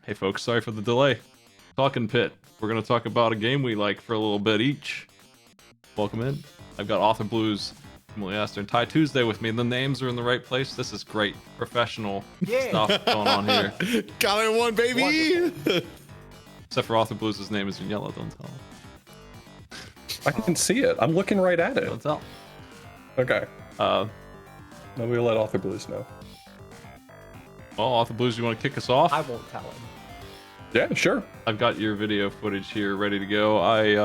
Hey folks, sorry for the delay. Talkin Pit. We're gonna talk about a game we like for a little bit each. Welcome in. I've got Author Blues, Emily Astor, and TieTuesday with me. The names are in the right place. This is great professional stuff going on here. Got it in one, baby. Except for Author Blues, his name is in yellow. Don't tell him. I can see it. I'm looking right at it. Don't tell. Okay. Maybe we'll let Author Blues know. Well, Author Blues, you want to kick us off? I won't tell him. Yeah, sure. I've got your video footage here ready to go. I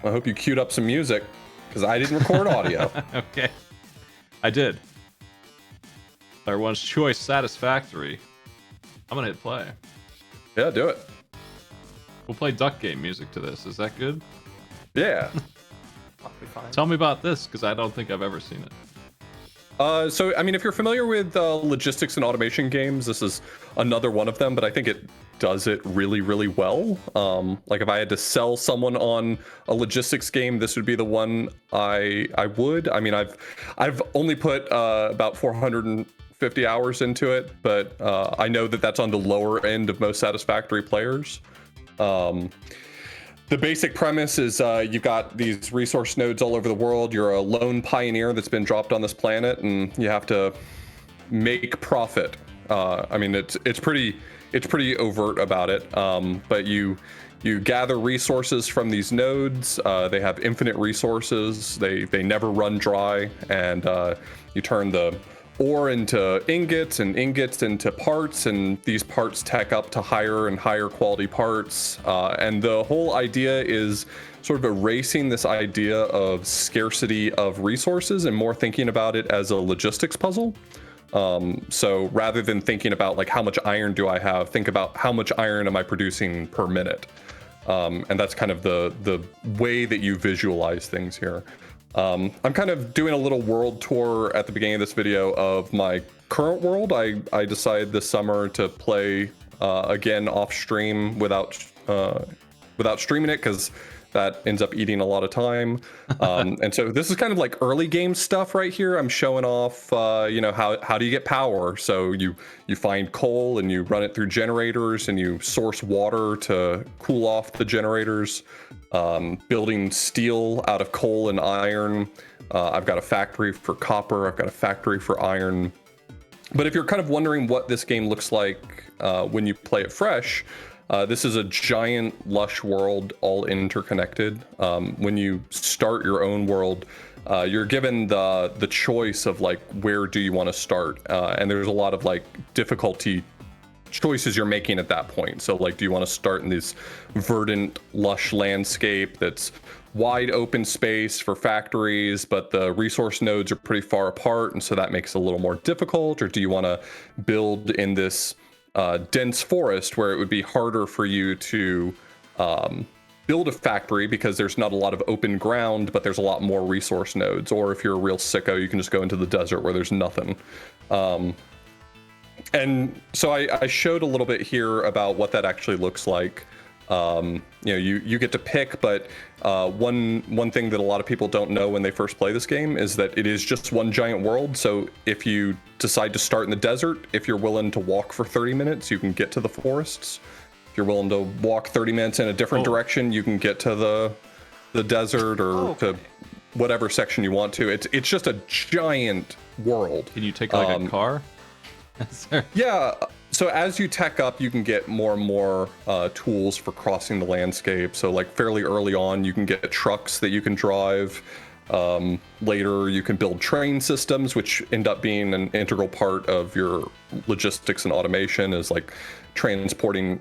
hope you queued up some music, because I didn't record audio. Okay. I did. Player one's choice satisfactory. I'm gonna hit play. Yeah, do it. We'll play duck game music to this. Is that good? Yeah. I'll be fine. Tell me about this, because I don't think I've ever seen it. So, I mean, if you're familiar with logistics and automation games, this is another one of them, but I think it does it really, really well. Like if I had to sell someone on a logistics game, this would be the one I would. I mean, I've only put about 450 hours into it, but I know that that's on the lower end of most satisfactory players. The basic premise is you've got these resource nodes all over the world. You're a lone pioneer that's been dropped on this planet, and you have to make profit. I mean, it's pretty overt about it. But you gather resources from these nodes. They have infinite resources. They never run dry, and you turn the ore into ingots and ingots into parts, and these parts tech up to higher and higher quality parts. And the whole idea is sort of erasing this idea of scarcity of resources and more thinking about it as a logistics puzzle. So rather than thinking about like how much iron do I have, think about how much iron am I producing per minute. And that's kind of the way that you visualize things here. I'm kind of doing a little world tour at the beginning of this video of my current world. I decided this summer to play again off stream without streaming it, because that ends up eating a lot of time. And so this is kind of like early game stuff right here. I'm showing off, you know, how do you get power? So you find coal and you run it through generators, and you source water to cool off the generators. Building steel out of coal and iron. I've got a factory for copper. I've got a factory for iron. But if you're kind of wondering what this game looks like when you play it fresh, this is a giant, lush world, all interconnected. When you start your own world, you're given the choice of like, where do you want to start? And there's a lot of like difficulty choices you're making at that point. So like, do you want to start in this verdant, lush landscape that's wide open space for factories, but the resource nodes are pretty far apart, and so that makes it a little more difficult? Or do you want to build in this dense forest where it would be harder for you to build a factory because there's not a lot of open ground, but there's a lot more resource nodes? Or if you're a real sicko, you can just go into the desert where there's nothing. And so I showed a little bit here about what that actually looks like. You know, you get to pick, but one thing that a lot of people don't know when they first play this game is that it is just one giant world. So if you decide to start in the desert, if you're willing to walk for 30 minutes, you can get to the forests. If you're willing to walk 30 minutes in a different direction, you can get to the desert or to whatever section you want to. It's just a giant world. Can you take like a car? Yeah, so as you tech up, you can get more and more tools for crossing the landscape. So like fairly early on, you can get trucks that you can drive. Later, you can build train systems, which end up being an integral part of your logistics and automation, is like transporting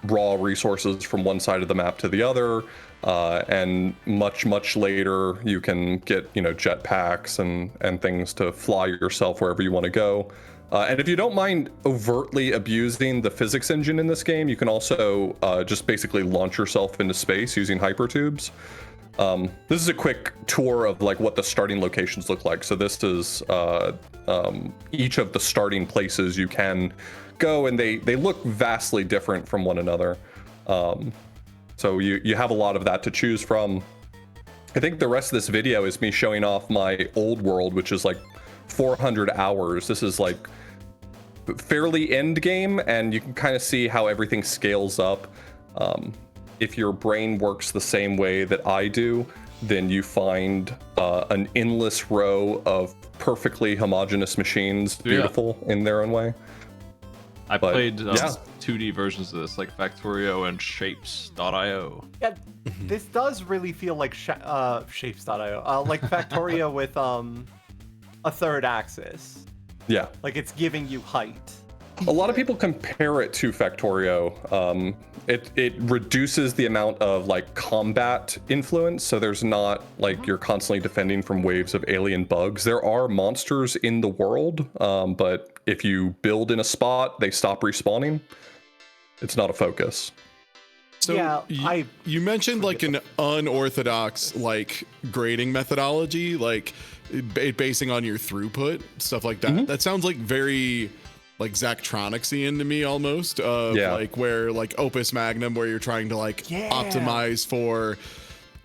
raw resources from one side of the map to the other. And much later, you can get, you know, jetpacks and things to fly yourself wherever you want to go. And if you don't mind overtly abusing the physics engine in this game, you can also just basically launch yourself into space using hypertubes. This is a quick tour of like what the starting locations look like. So this is each of the starting places you can go, and they look vastly different from one another. So you have a lot of that to choose from. I think the rest of this video is me showing off my old world, which is like 400 hours. This is like fairly end game, and you can kind of see how everything scales up. If your brain works the same way that I do, then you find an endless row of perfectly homogeneous machines, beautiful in their own way. I played 2D versions of this, like Factorio and Shapes.io. Yeah, this does really feel like Shapes.io, like Factorio with a third axis. Yeah. Like it's giving you height. A lot of people compare it to Factorio. It reduces the amount of like combat influence, so there's not like you're constantly defending from waves of alien bugs. There are monsters in the world, but if you build in a spot, they stop respawning. It's not a focus. So yeah, you mentioned like an unorthodox like grading methodology, like basing on your throughput, stuff like that. That sounds like very like Zachtronics-y to me almost. Like where like Opus Magnum, where you're trying to like optimize for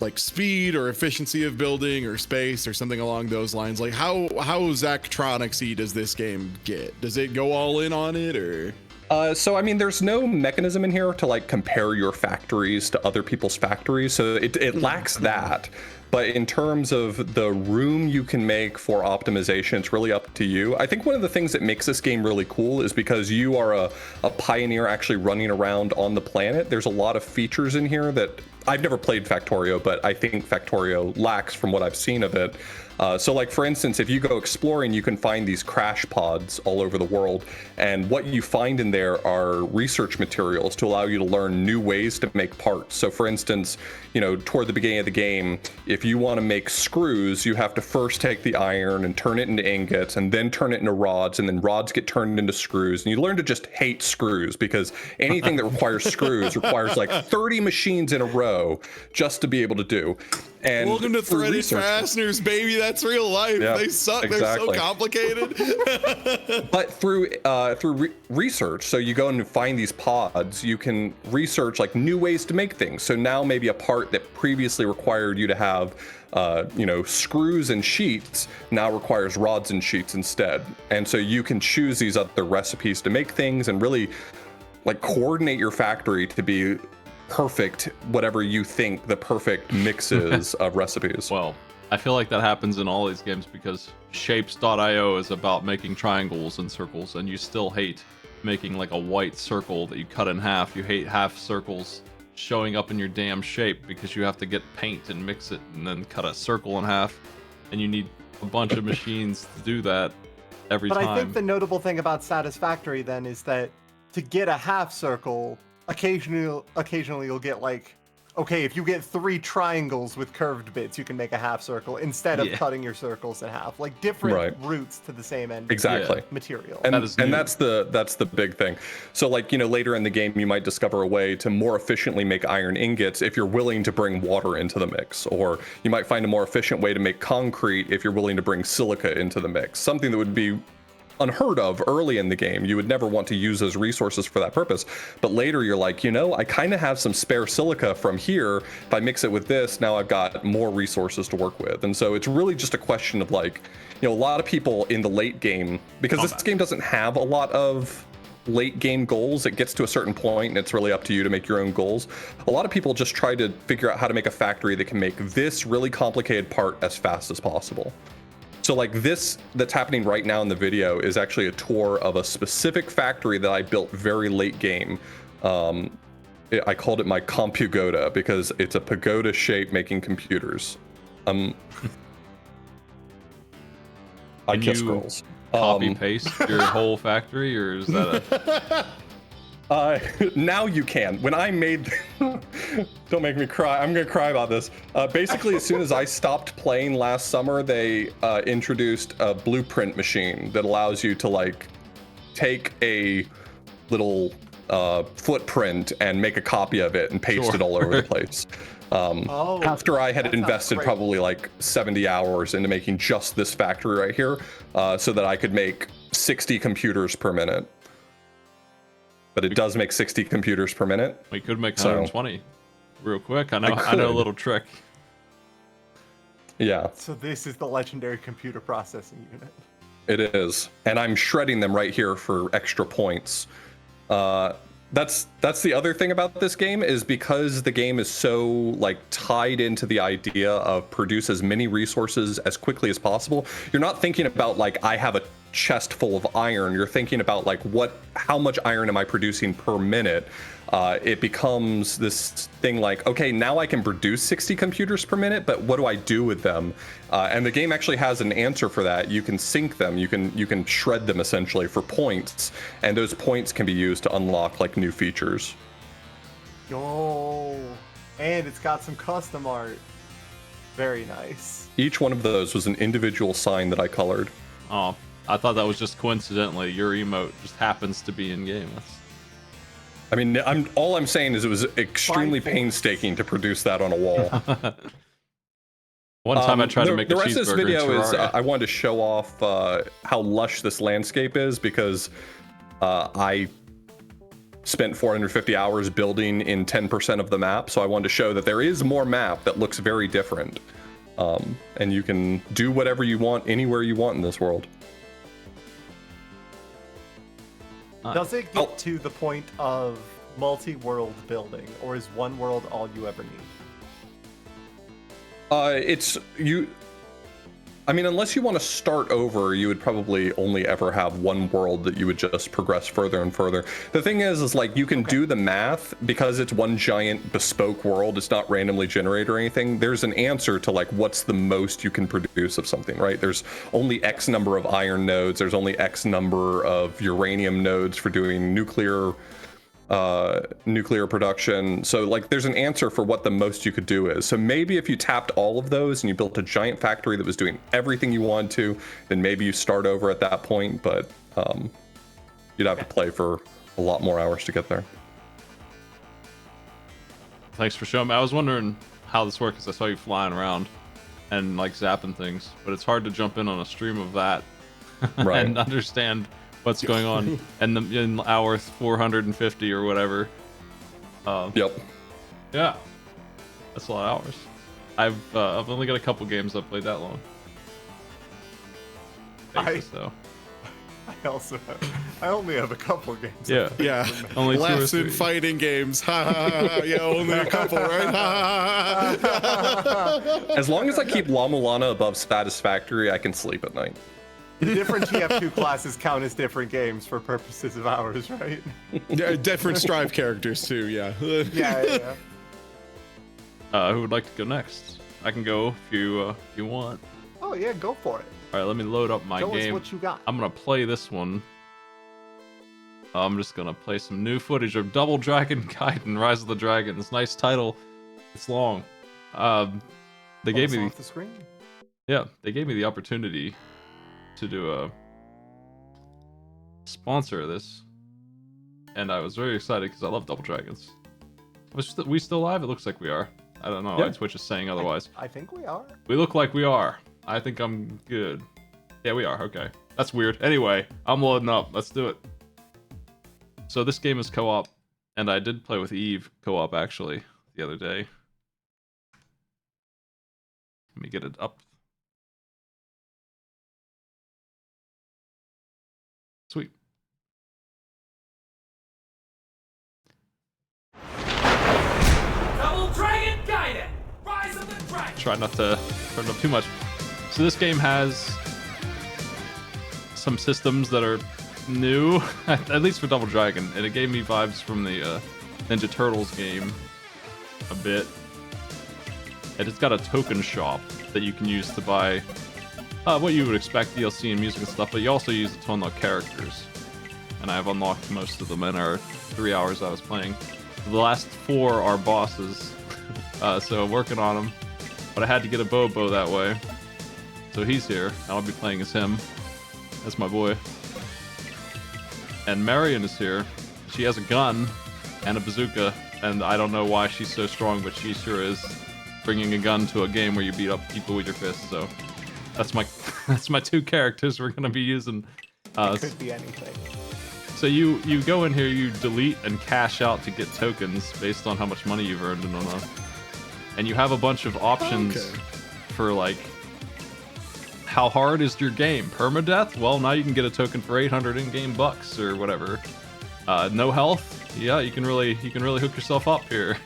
like speed or efficiency of building or space or something along those lines. Like how Zachtronics-y does this game get? Does it go all in on it, or? So I mean, there's no mechanism in here to like compare your factories to other people's factories, so it lacks that. But in terms of the room you can make for optimization, it's really up to you. I think one of the things that makes this game really cool is because you are a pioneer actually running around on the planet. There's a lot of features in here that I've never played Factorio, but I think Factorio lacks from what I've seen of it. So like, for instance, if you go exploring, you can find these crash pods all over the world. And what you find in there are research materials to allow you to learn new ways to make parts. So for instance, you know, toward the beginning of the game, if you want to make screws, you have to first take the iron and turn it into ingots and then turn it into rods, and then rods get turned into screws. And you learn to just hate screws, because anything that requires screws requires like 30 machines in a row just to be able to do. And welcome to threaded fasteners, baby. That's real life. Yeah, they suck. exactly. They're so complicated. But through research, so you go and find these pods, you can research like new ways to make things. So now maybe a part that previously required you to have screws and sheets now requires rods and sheets instead. And so you can choose these other recipes to make things and really like coordinate your factory to be perfect, whatever you think the perfect mix is of recipes. Well, I feel like that happens in all these games because Shapes.io is about making triangles and circles, and you still hate making like a white circle that you cut in half. You hate half circles showing up in your damn shape because you have to get paint and mix it and then cut a circle in half, and you need a bunch of machines to do that every time. But I think the notable thing about Satisfactory then is that to get a half circle, occasionally you'll get like, okay, if you get 3 triangles with curved bits, you can make a half circle instead of cutting your circles in half. Like different routes to the same end material. And that's the big thing. So like, you know, later in the game you might discover a way to more efficiently make iron ingots if you're willing to bring water into the mix, or you might find a more efficient way to make concrete if you're willing to bring silica into the mix. Something that would be unheard of early in the game. You would never want to use those resources for that purpose. But later you're like, you know, I kind of have some spare silica from here. If I mix it with this, now I've got more resources to work with. And so it's really just a question of like, you know, a lot of people in the late game, because this game doesn't have a lot of late game goals, it gets to a certain point and it's really up to you to make your own goals. A lot of people just try to figure out how to make a factory that can make this really complicated part as fast as possible. So like this that's happening right now in the video is actually a tour of a specific factory that I built very late game. I called it my Compugoda because it's a pagoda shape making computers. I kiss girls. Copy paste your whole factory, or is that a... Now you can. When I made, don't make me cry. I'm gonna cry about this. Basically, as soon as I stopped playing last summer, they introduced a blueprint machine that allows you to like take a little footprint and make a copy of it and paste it all over the place. After I had invested probably like 70 hours into making just this factory right here, so that I could make 60 computers per minute. But it does make 60 computers per minute. We could make 120 real quick. I know a little trick. Yeah. So this is the legendary computer processing unit. It is, and I'm shredding them right here for extra points. That's the other thing about this game, is because the game is so like tied into the idea of produce as many resources as quickly as possible. You're not thinking about like, I have a chest full of iron. You're thinking about like, how much iron am I producing per minute? It becomes this thing like, okay, now I can produce 60 computers per minute, but what do I do with them? And the game actually has an answer for that. You can sync them, you can shred them essentially for points, and those points can be used to unlock like new features. Yo, and it's got some custom art. Very nice. Each one of those was an individual sign that I colored. Oh, I thought that was just coincidentally your emote just happens to be in game. I mean, all I'm saying is it was extremely painstaking to produce that on a wall. One time I tried to make a cheeseburger. The rest of this video is Terraria. I wanted to show off how lush this landscape is, because I spent 450 hours building in 10% of the map, so I wanted to show that there is more map that looks very different, and you can do whatever you want anywhere you want in this world. Does it get to the point of multi-world building, or is one world all you ever need? I mean, unless you want to start over, you would probably only ever have one world that you would just progress further and further. The thing is like, you can do the math, because it's one giant bespoke world. It's not randomly generated or anything. There's an answer to like, what's the most you can produce of something, right? There's only X number of iron nodes. There's only X number of uranium nodes for doing nuclear production. So like, there's an answer for what the most you could do is. So maybe if you tapped all of those and you built a giant factory that was doing everything you wanted to, then maybe you start over at that point, but you'd have to play for a lot more hours to get there. Thanks for showing me. I was wondering how this works, because I saw you flying around and like zapping things, but it's hard to jump in on a stream of that Right. and understand what's going on in hour 450 or whatever. Yep. Yeah, that's a lot of hours. I've only got a couple games I've played that long. So I only have a couple games. yeah, Yeah. only 2 or Lesson 3. fighting games. Ha ha ha ha. Yeah, only a couple, right? Ha ha ha. As long as I keep La Mulana above Satisfactory, I can sleep at night. Different TF2 classes count as different games for purposes of hours, right? Yeah, different Strive characters too. Yeah. Yeah. Who would like to go next? I can go if you want. Oh yeah, go for it. All right, let me load up my Show game. us what you got. I'm gonna play this one. I'm just gonna play some new footage of Double Dragon Gaiden: Rise of the Dragons. Nice title. It's long. They gave me off the screen. Yeah, they gave me the opportunity to do a sponsor of this, and I was very excited because I love Double Dragons. We still live? It looks like we are. I don't know why Twitch is saying otherwise. I think we are. We look like we are. I think I'm good. Yeah, we are. Okay. That's weird. Anyway, I'm loading up. Let's do it. So this game is co-op, and I did play with Eve co-op actually the other day. Let me get it up. Sweet. Double Dragon Gaiden! Rise of the Dragon! Try not to turn it up too much. So this game has some systems that are new, at least for Double Dragon, and it gave me vibes from the Ninja Turtles game a bit. And it's got a token shop that you can use to buy what you would expect, DLC and music and stuff, but you also use it to unlock characters. And I've unlocked most of them in our 3 hours I was playing. The last 4 are bosses, so working on them. But I had to get a Bobo that way. So he's here, and I'll be playing as him. That's my boy. And Marion is here. She has a gun and a bazooka, and I don't know why she's so strong, but she sure is. Bringing a gun to a game where you beat up people with your fists, so that's my 2 characters we're gonna be using. It could be anything. So you go in here, you delete and cash out to get tokens based on how much money you've earned in and you have a bunch of options for like how hard is your game? Permadeath? Well, now you can get a token for 800 in-game bucks or whatever. No health? Yeah, you can really hook yourself up here.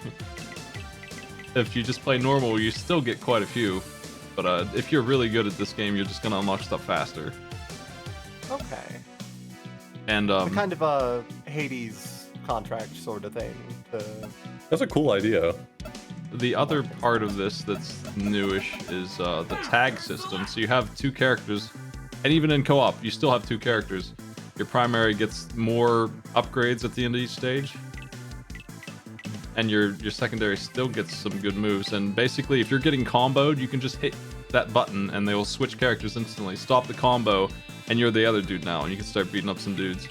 If you just play normal, you still get quite a few. But if you're really good at this game, you're just gonna unlock stuff faster. Okay. And Kind of a Hades contract sort of thing. That's a cool idea. the other part of this that's newish is the tag system. So you have two characters, and even in co-op, you still have two characters. Your primary gets more upgrades at the end of each stage, and your secondary still gets some good moves. And basically, if you're getting comboed, you can just hit that button, and they will switch characters instantly. Stop the combo, and you're the other dude now, and you can start beating up some dudes.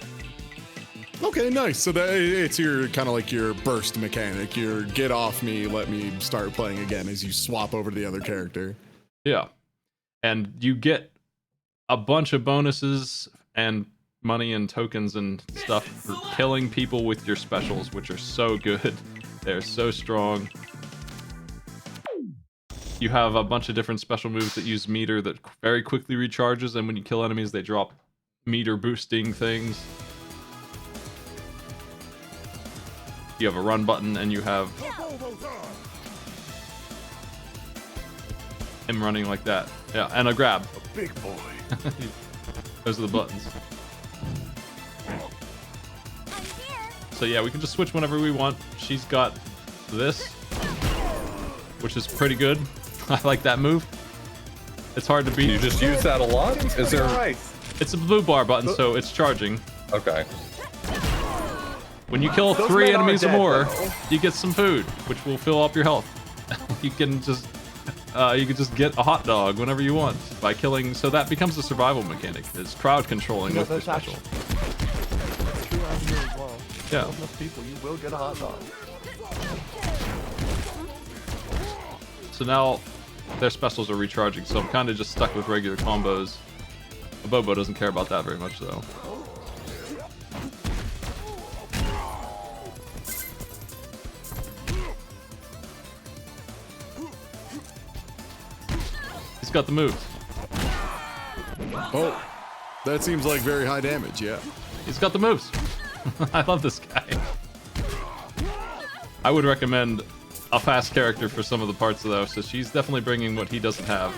Okay, nice. So that it's your kind of like your burst mechanic. Your get off me, let me start playing again as you swap over to the other character. Yeah, and you get a bunch of bonuses and money and tokens and stuff for killing people with your specials, which are so good. They're so strong. You have a bunch of different special moves that use meter that very quickly recharges, and when you kill enemies, they drop meter boosting things. You have a run button, and you have him running like that. Yeah, and a grab. A big boy. Those are the buttons. So yeah, we can just switch whenever we want. She's got this, which is pretty good. I like that move. It's hard to beat. You just use that a lot? Is there... It's a blue bar button, so it's charging. Okay. When you kill Those 3 men are enemies or dead, more, though. you get some food, which will fill up your health. You can just get a hot dog whenever you want by killing. So that becomes a survival mechanic. It's crowd controlling with your special. That's true out here as well. Yeah. Kill enough people, you will get a hot dog. So now their specials are recharging, so I'm kind of just stuck with regular combos. Bobo doesn't care about that very much, though. He's got the moves. Oh, that seems like very high damage, yeah. He's got the moves. I love this guy. I would recommend a fast character for some of the parts though, so she's definitely bringing what he doesn't have.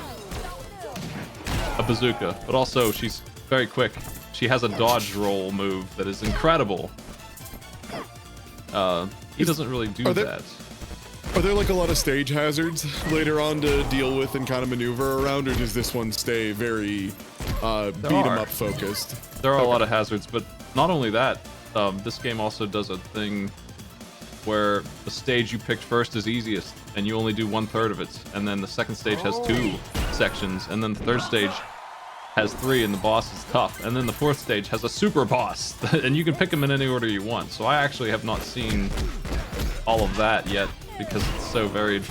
A bazooka, but also she's very quick. She has a dodge roll move that is incredible. He doesn't really do that. Are there like a lot of stage hazards later on to deal with and kind of maneuver around, or does this one stay very beat 'em up focused? There are a lot of hazards, but not only that, this game also does a thing where the stage you picked first is easiest, and you only do 1/3 of it, and then the second stage has 2 sections, and then the third stage has 3, and the boss is tough, and then the fourth stage has a super boss, and you can pick them in any order you want. So I actually have not seen all of that yet because it's so varied.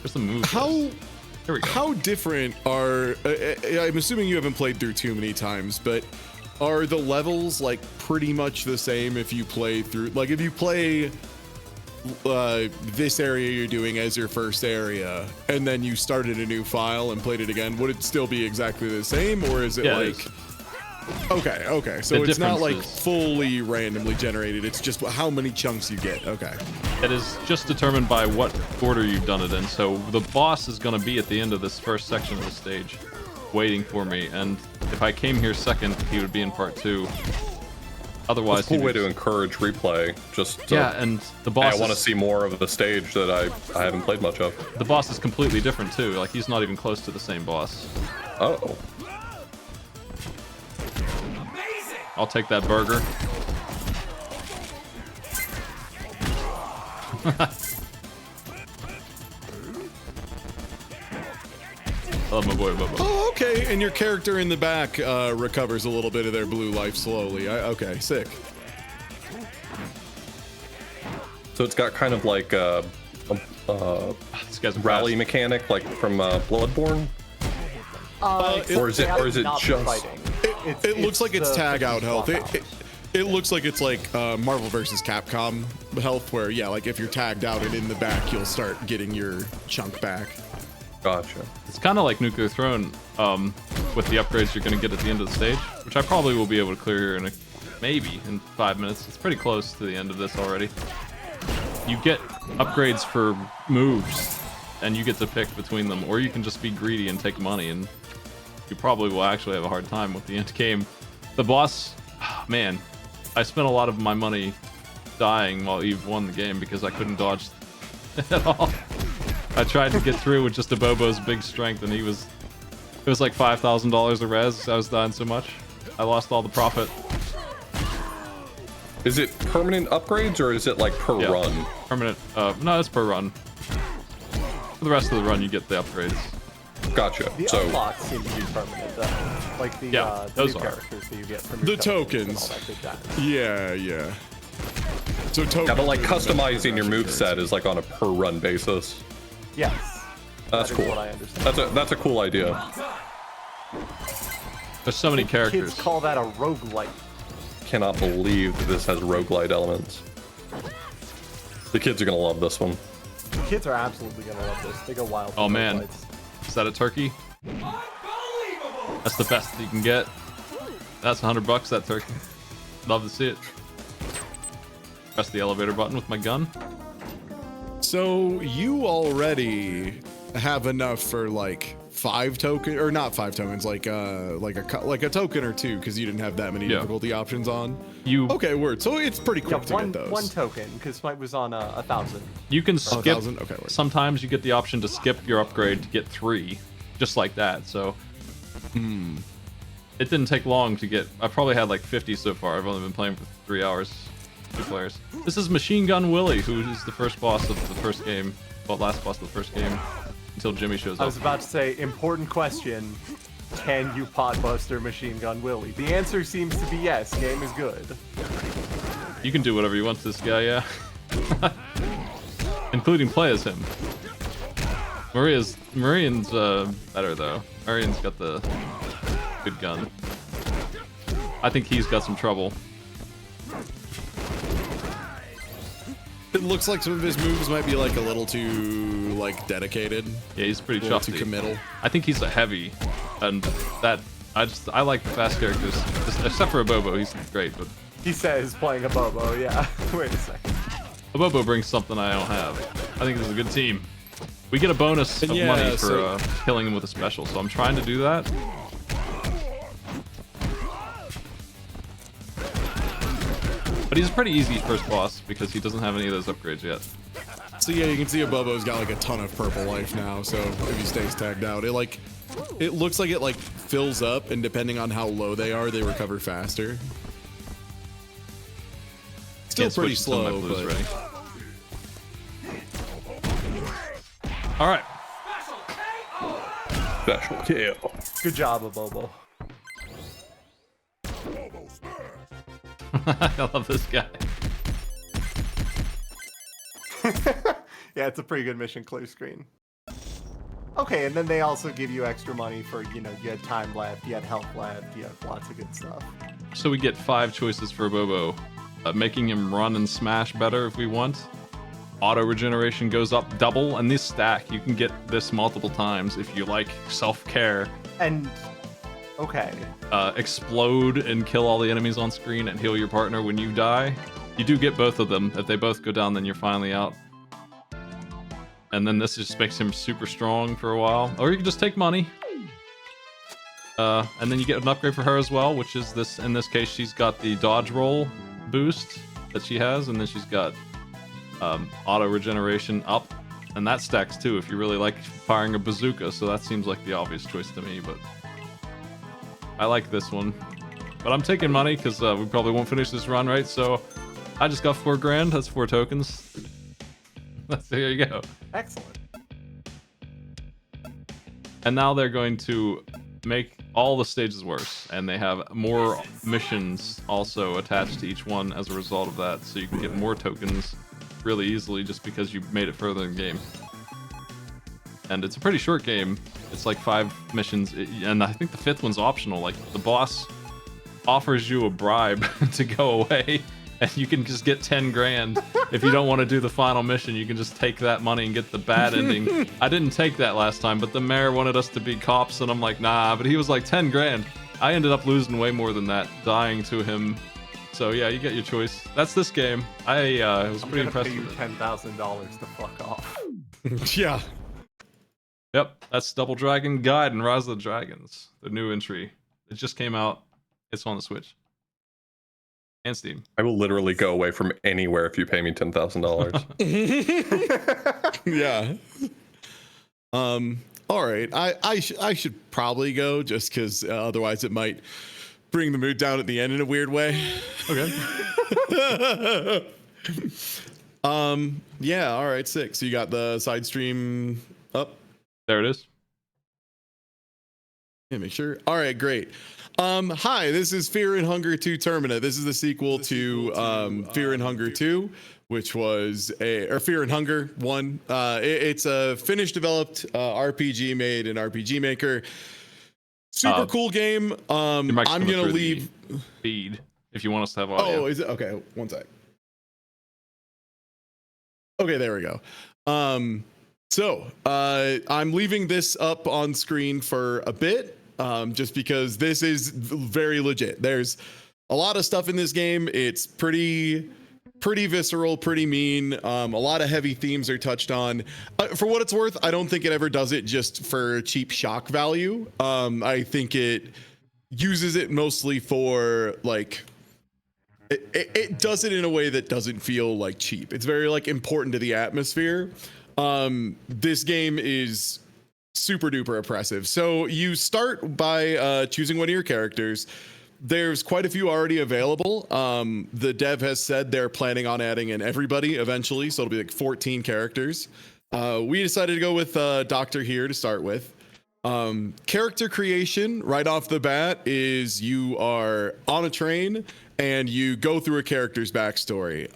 There's some moves. Here we go. How different are? I'm assuming you haven't played through too many times, but are the levels like pretty much the same if you play through? Like if you play this area you're doing as your first area, and then you started a new file and played it again, would it still be exactly the same, or is it like? Okay. So it's not like fully randomly generated. It's just how many chunks you get. Okay. It is just determined by what order you've done it in. So the boss is going to be at the end of this first section of the stage, waiting for me. And if I came here second, he would be in part 2. Otherwise, it's a cool way to encourage replay. Just yeah, and the boss. I want to see more of the stage that I haven't played much of. The boss is completely different too. Like he's not even close to the same boss. Oh. I'll take that burger. I love my boy Bubba. Oh, okay. And your character in the back recovers a little bit of their blue life slowly. Okay, sick. So it's got kind of like a this guy's rally mechanic, like from Bloodborne. Or is it just? It looks like it's tag out health. It looks like it's like Marvel vs. Capcom health, where yeah, like if you're tagged out and in the back, you'll start getting your chunk back. Gotcha. It's kind of like Nuclear Throne with the upgrades you're going to get at the end of the stage, which I probably will be able to clear here in maybe in 5 minutes. It's pretty close to the end of this already. You get upgrades for moves, and you get to pick between them, or you can just be greedy and take money, and you probably will actually have a hard time with the end game. The boss, man, I spent a lot of my money dying while Eve won the game because I couldn't dodge at all. I tried to get through with just a Bobo's big strength, and it was like $5,000 a res. I was dying so much. I lost all the profit. Is it permanent upgrades or is it like per run? Permanent. No, it's per run. For the rest of the run, you get the upgrades. Gotcha. The So unlocks seem to be permanent, though. Like the, Yeah, the those new are. characters that you get from The your tokens. tokens. and all that good jazz. Yeah. So tokens. yeah, but like customizing your move set is like on a per run basis. Yes. That's That is cool. what I understand. That's a cool idea. There's so many characters. Kids call that a roguelike. Cannot believe that this has roguelite elements. The kids are gonna love this one. Kids are absolutely gonna love this. They go wild. Oh for man, roguelites. is that a turkey? Unbelievable! That's the best that you can get. That's $100, that turkey. Love to see it. Press the elevator button with my gun. So you already have enough for like 5 tokens, or not 5 tokens, like a token or 2, because you didn't have that many Yeah. difficulty options on. You Okay, word. So it's pretty Yeah, quick to one, get those. one token, because Smite was on 1,000. you can Oh, skip. 1,000? Okay, word. Sometimes you get the option to skip your upgrade to get 3, just like that. So it didn't take long to get. I probably had like 50 so far. I've only been playing for 3 hours. 2 players. This is Machine Gun Willie, who is the first boss of the first game. Well, last boss of the first game. Until Jimmy shows I up. was about to say, important question. Can you potbuster Machine Gun Willie? The answer seems to be yes. Game is good. You can do whatever you want to this guy, yeah. Including play as him. Marian's better though. Marian's got the good gun. I think he's got some trouble. It looks like some of his moves might be like a little too like dedicated, Yeah, he's pretty a little too shufty. committal. I think he's a heavy, and that I like fast characters. Except for a Bobo, he's great, but He says playing a Bobo, yeah. Wait a second. a Bobo brings something I don't have. I think this is a good team. We get a bonus of Yeah, money for so- killing him with a special, so I'm trying to do that. But he's a pretty easy first boss because he doesn't have any of those upgrades yet. So yeah, you can see a Bobo's got like a ton of purple life now, so if he stays tagged out, it looks like it like fills up, and depending on how low they are, they recover faster. Still Can't pretty switch until my slow, blue's but ready. All right. Special KO! Special kill. Good job, Bobo. I love this guy. Yeah, it's a pretty good mission clear screen. Okay, and then they also give you extra money for, you had time left, you had health left, you have lots of good stuff. So we get 5 choices for Bobo, making him run and smash better if we want. Auto regeneration goes up double, and this stack, you can get this multiple times if you like self-care. And, okay. Explode and kill all the enemies on screen and heal your partner when you die. You do get both of them. If they both go down, then you're finally out. And then this just makes him super strong for a while. Or you can just take money. And then you get an upgrade for her as well, which is this. In this case, she's got the dodge roll boost that she has, and then she's got auto regeneration up, and that stacks too if you really like firing a bazooka. So that seems like the obvious choice to me, but I like this one. But I'm taking money because we probably won't finish this run, right? So I just got 4 grand. That's 4 tokens. There you go. Excellent. And now they're going to make all the stages worse, and they have more missions also attached to each one as a result of that, so you can get more tokens really easily just because you made it further in the game. And it's a pretty short game. It's like 5 missions, and I think the 5th one's optional. Like, the boss offers you a bribe to go away and you can just get 10 grand. If you don't want to do the final mission, you can just take that money and get the bad ending. I didn't take that last time, but the mayor wanted us to be cops, and I'm like, nah, but he was like 10 grand. I ended up losing way more than that, dying to him. So yeah, you get your choice. That's this game. I was pretty impressed Pay you with it. $10,000 to fuck off. Yeah. Yep, that's Double Dragon Guide and Rise of the Dragons, the new entry. It just came out. It's on the Switch and Steam. I will literally go away from anywhere if you pay me $10,000. Yeah. All right. I should probably go just because otherwise it might bring the mood down at the end in a weird way. Okay. Yeah. All right. Sick. So you got the side stream up. There it is. Yeah. Make sure. All right. Great. Hi. This is Fear and Hunger 2 Termina. This is the sequel to Fear and Hunger 2. Which was Fear and Hunger 1. It's a Finnish developed RPG made in RPG Maker. Super cool game. I'm gonna leave feed if you want us to have audio. Oh, is it okay? One sec. Okay, there we go. So I'm leaving this up on screen for a bit, just because this is very legit. There's a lot of stuff in this game. It's pretty visceral, pretty mean. A lot of heavy themes are touched on. For what it's worth, I don't think it ever does it just for cheap shock value. I think it uses it mostly for like, it does it in a way that doesn't feel like cheap. It's very like important to the atmosphere. This game is super duper oppressive. So you start by choosing one of your characters. There's quite a few already available. The dev has said they're planning on adding in everybody eventually, so it'll be like 14 characters. We decided to go with Doctor here to start with. Character creation right off the bat is you are on a train and you go through a character's backstory.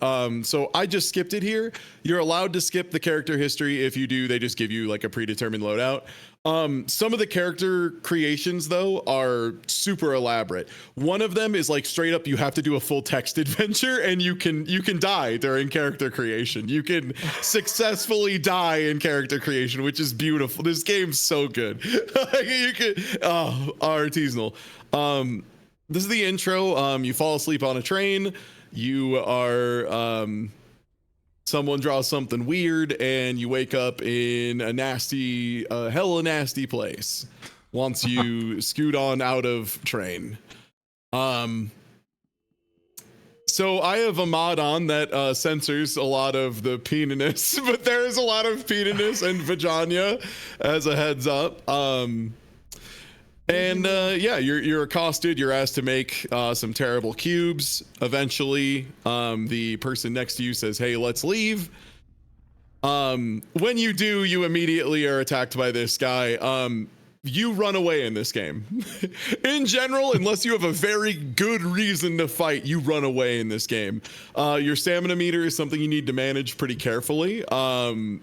So I just skipped it here. You're allowed to skip the character history. If you do, they just give you like a predetermined loadout. Some of the character creations though are super elaborate. One of them is like straight up, you have to do a full text adventure and you can die during character creation. You can successfully die in character creation, which is beautiful. This game's so good. You can, artisanal. This is the intro. You fall asleep on a train. You are, someone draws something weird and you wake up in a nasty, hella nasty place once you scoot on out of train. So I have a mod on that censors a lot of the penis, but there is a lot of penis and vagina as a heads up. Yeah, you're accosted. You're asked to make some terrible cubes. Eventually, the person next to you says, "Hey, let's leave." When you do, you immediately are attacked by this guy. You run away in this game. In general, unless you have a very good reason to fight, you run away in this game. Your stamina meter is something you need to manage pretty carefully. The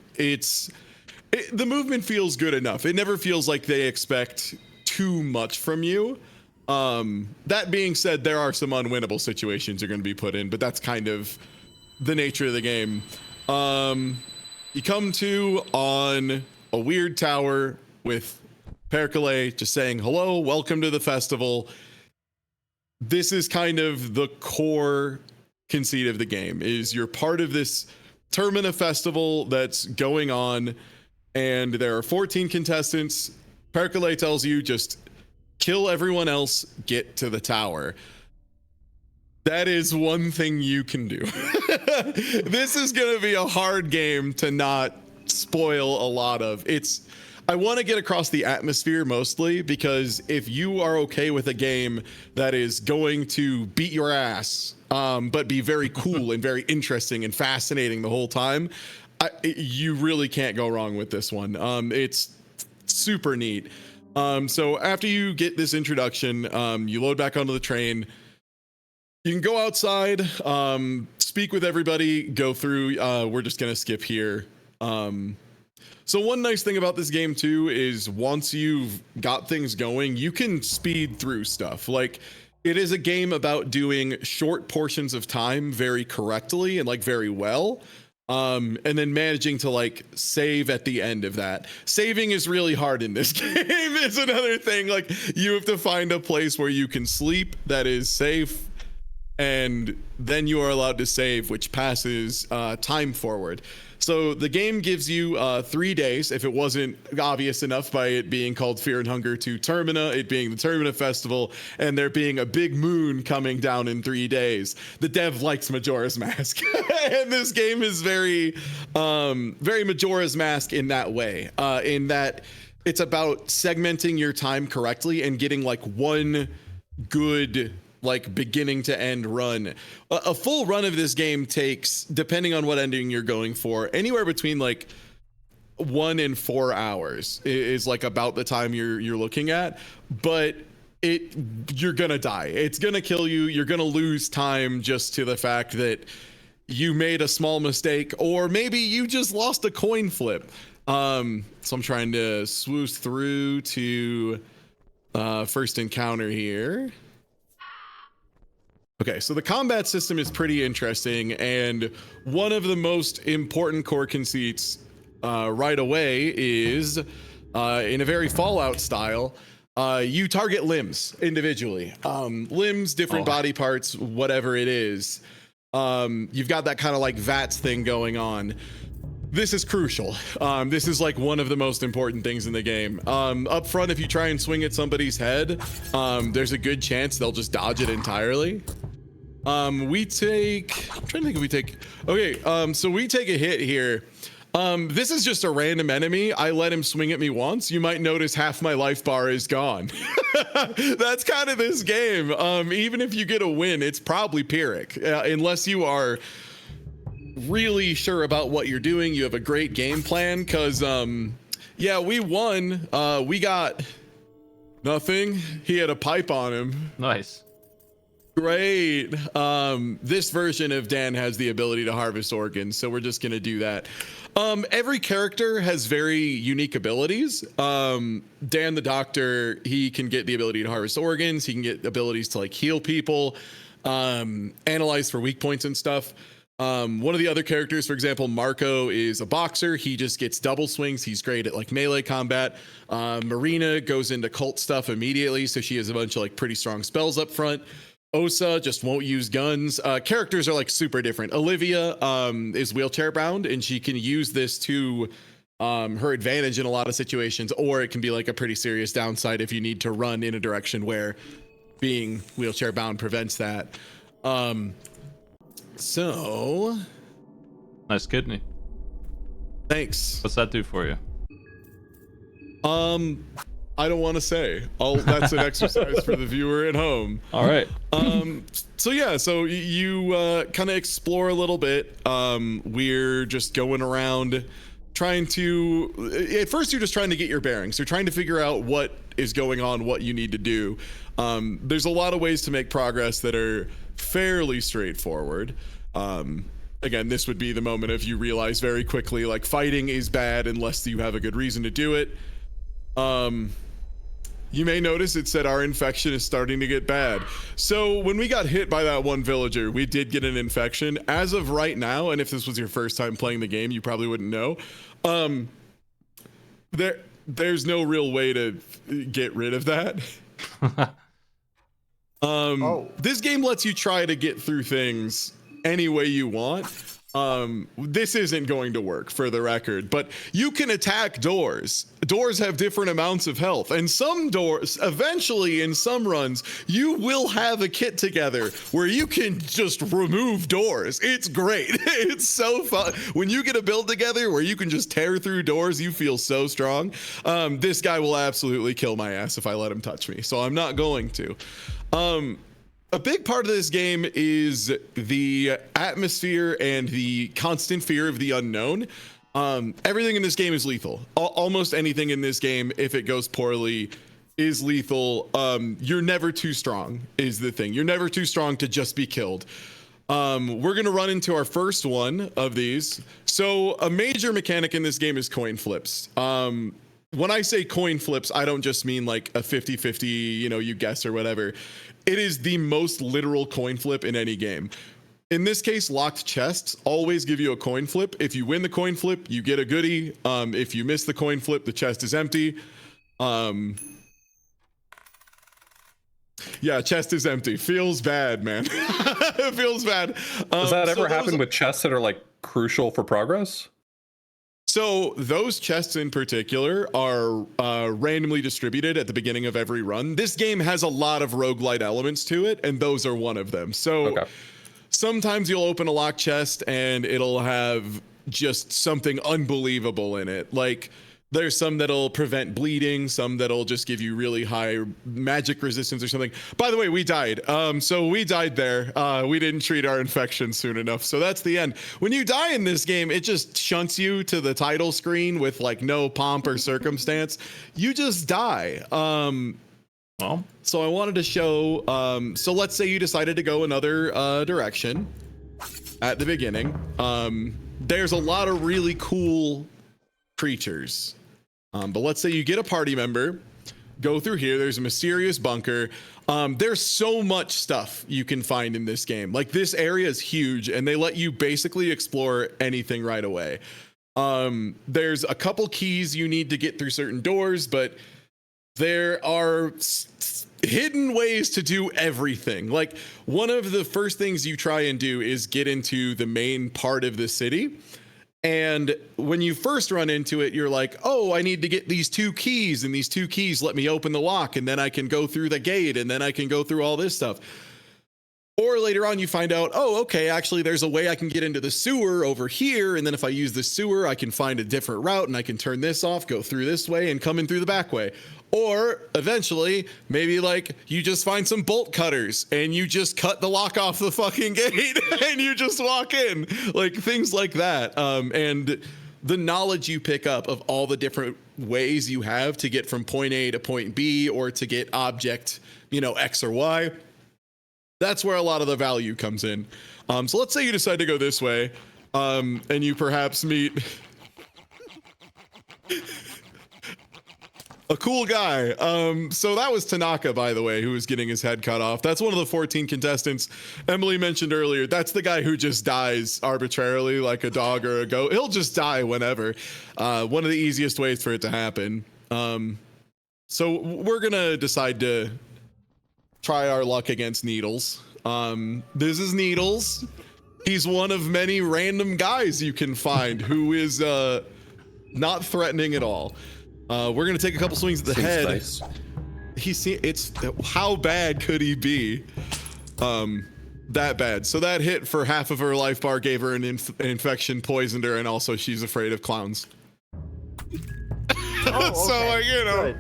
movement feels good enough. It never feels like they expect too much from you. That being said, there are some unwinnable situations you're going to be put in, but that's kind of the nature of the game. You come to on a weird tower with Perkele just saying, "Hello, welcome to the festival." This is kind of the core conceit of the game, is you're part of this Termina festival that's going on, and there are 14 contestants. Perkele tells you just kill everyone else, get to the tower. That is one thing you can do. This is going to be a hard game to not spoil a lot of. I want to get across the atmosphere mostly, because if you are okay with a game that is going to beat your ass, but be very cool and very interesting and fascinating the whole time, you really can't go wrong with this one. It's super neat. So after you get this introduction, you load back onto the train. You can go outside, speak with everybody, go through. We're just going to skip here. So one nice thing about this game too is once you've got things going, you can speed through stuff. Like, It is a game about doing short portions of time very correctly and like very well. And then managing to like save at the end of that. Saving is really hard in this game. It's another thing. Like you have to find a place where you can sleep that is safe, and then you are allowed to save, which passes time forward. So the game gives you 3 days, if it wasn't obvious enough by it being called Fear and Hunger to Termina, it being the Termina Festival, and there being a big moon coming down in 3 days. The dev likes Majora's Mask. And this game is very Majora's Mask in that way, in that it's about segmenting your time correctly and getting like one good like beginning to end run. A full run of this game takes, depending on what ending you're going for, anywhere between like 1 and 4 hours is like about the time you're looking at. But you're gonna die. It's gonna kill you. You're gonna lose time just to the fact that you made a small mistake, or maybe you just lost a coin flip. So I'm trying to swoosh through to first encounter here. Okay, so the combat system is pretty interesting, and one of the most important core conceits right away is, in a very Fallout style, you target limbs individually. Limbs, different body parts, whatever it is. You've got that kind of like VATS thing going on. This is crucial. This is like one of the most important things in the game. Up front, if you try and swing at somebody's head, there's a good chance they'll just dodge it entirely. We take, I'm trying to think if we take, okay, so we take a hit here. This is just a random enemy. I let him swing at me once. You might notice half my life bar is gone. That's kind of this game. Even if you get a win, it's probably Pyrrhic, unless you are really sure about what you're doing. You have a great game plan, because yeah, we won. We got nothing. He had a pipe on him. Nice. Great. This version of Dan has the ability to harvest organs, so we're just gonna do that. Every character has very unique abilities. Dan the doctor, he can get the ability to harvest organs. He can get abilities to like heal people, analyze for weak points and stuff. One of the other characters, for example, Marco, is a boxer. He just gets double swings. He's great at like melee combat. Marina goes into cult stuff immediately, so she has a bunch of like pretty strong spells up front. Osa just won't use guns. Characters are like super different. Olivia is wheelchair bound, and she can use this to her advantage in a lot of situations, or it can be like a pretty serious downside if you need to run in a direction where being wheelchair bound prevents that. So Nice kidney. thanks. What's that do for you? I don't want to say. That's an exercise for the viewer at home. All right. So yeah, so you kind of explore a little bit. We're just going around trying to, at first you're just trying to get your bearings. You're trying to figure out what is going on, what you need to do. There's a lot of ways to make progress that are fairly straightforward. Again, this would be the moment if you realize very quickly, like, fighting is bad unless you have a good reason to do it. You may notice it said our infection is starting to get bad. So when we got hit by that one villager, we did get an infection. As of right now, and if this was your first time playing the game, you probably wouldn't know. There's no real way to get rid of that. This game lets you try to get through things any way you want. This isn't going to work, for the record, but you can attack doors. Doors have different amounts of health, and some doors, eventually in some runs, you will have a kit together where you can just remove doors. It's great. It's so fun. When you get a build together where you can just tear through doors, you feel so strong. This guy will absolutely kill my ass if I let him touch me, so I'm not going to. A big part of this game is the atmosphere and the constant fear of the unknown. Everything in this game is lethal. Almost anything in this game, if it goes poorly, is lethal. You're never too strong, is the thing. You're never too strong to just be killed. We're gonna run into our first one of these. So a major mechanic in this game is coin flips. When I say coin flips, I don't just mean like a 50-50, you guess or whatever. it is the most literal coin flip in any game. In this case, locked chests always give you a coin flip. If you win the coin flip, you get a goodie. If you miss the coin flip, the chest is empty. Yeah, chest is empty. Feels bad, man. It feels bad. Does that ever happen with chests that are like crucial for progress? So those chests in particular are randomly distributed at the beginning of every run. This game has a lot of roguelite elements to it, and those are one of them. So sometimes you'll open a locked chest and it'll have just something unbelievable in it. Like there's some that'll prevent bleeding, some that'll just give you really high magic resistance or something. By the way, we died. So we died there. We didn't treat our infection soon enough. So that's the end. When you die in this game, it just shunts you to the title screen with like no pomp or circumstance. You just die. So I wanted to show, so let's say you decided to go another direction at the beginning. There's a lot of really cool creatures. But let's say you get a party member, go through here, there's a mysterious bunker. There's so much stuff you can find in this game. Like this area is huge and they let you basically explore anything right away. There's a couple keys you need to get through certain doors, but there are hidden ways to do everything. Like one of the first things you try and do is get into the main part of the city. And when you first run into it, you're like, oh, I need to get these 2 keys, and these 2 keys let me open the lock, and then I can go through the gate, and then I can go through all this stuff. Or later on, you find out, oh, okay, actually, there's a way I can get into the sewer over here, and then if I use the sewer, I can find a different route, and I can turn this off, go through this way, and come in through the back way. Or eventually, maybe like you just find some bolt cutters and you just cut the lock off the fucking gate and you just walk in, like things like that. And the knowledge you pick up of all the different ways you have to get from point A to point B or to get object, X or Y. That's where a lot of the value comes in. So let's say you decide to go this way, and you perhaps meet a cool guy. So that was Tanaka, by the way, who was getting his head cut off. That's one of the 14 contestants Emily mentioned earlier. That's the guy who just dies arbitrarily like a dog or a goat. He'll just die whenever. One of the easiest ways for it to happen. So we're going to decide to try our luck against Needles. This is Needles. He's one of many random guys you can find who is not threatening at all. We're gonna take a couple swings at the head. Nice. It's how bad could he be? That bad. So that hit for half of her life bar, gave her an infection, poisoned her, and also she's afraid of clowns. Oh, okay. So Good.